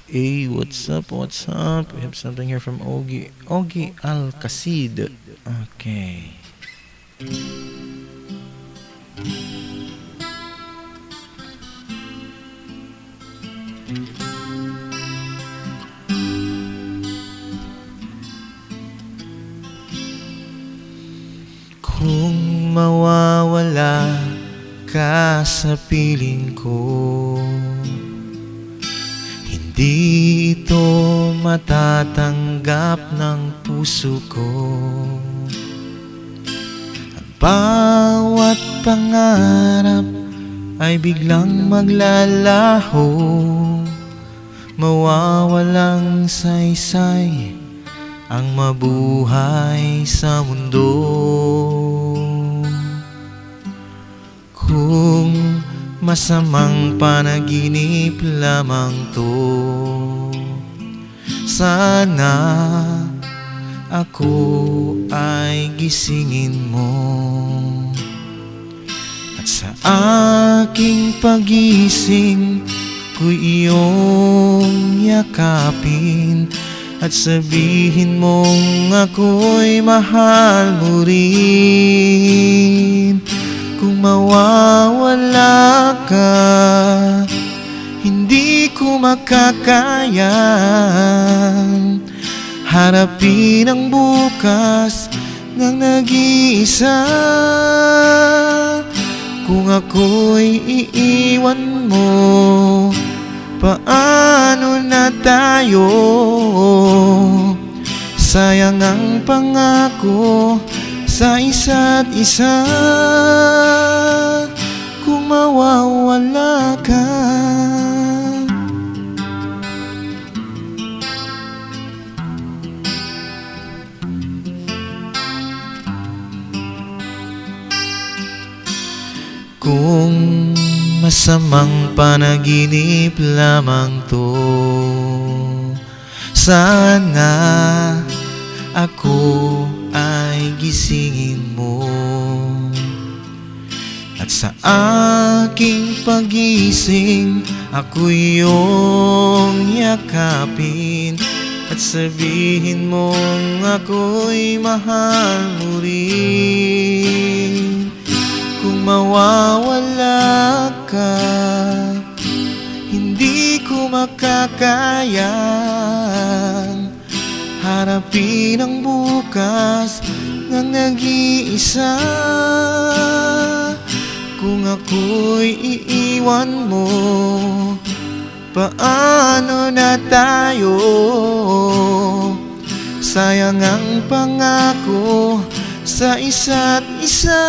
Hey, what's up? What's up? We have something here from Ogie. Ogie Al Kasid. Okay. Kung mawawala ka sa piling ko, hindi ito matatanggap ng puso ko. Ang bawat pangarap ay biglang maglalaho, mawawalang saysay ang mabuhay sa mundo. Kung masamang panaginip lamang to, sana ako ay gisingin mo. At sa aking pagising, ko'y iyong yakapin at sabihin mong ako'y mahal mo rin. Kung mawawala ka, hindi ko makakayang harapin ang bukas ng nag-iisa. Kung ako'y iiwan mo, paano na tayo? Sayang ang pangako sa isa't isa. Kung mawawala ka, kung masamang panaginip lamang to, sana ako ay gisingin mo. At sa aking pagising, ako'y iyong yakapin at sabihin mong ako'y mahal mo rin. Kung mawawala ka, hindi ko makakayang harapin ang bukas ng nag-iisa. Kung ako'y iiwan mo, paano na tayo? Sayang ang pangako sa isa't isa.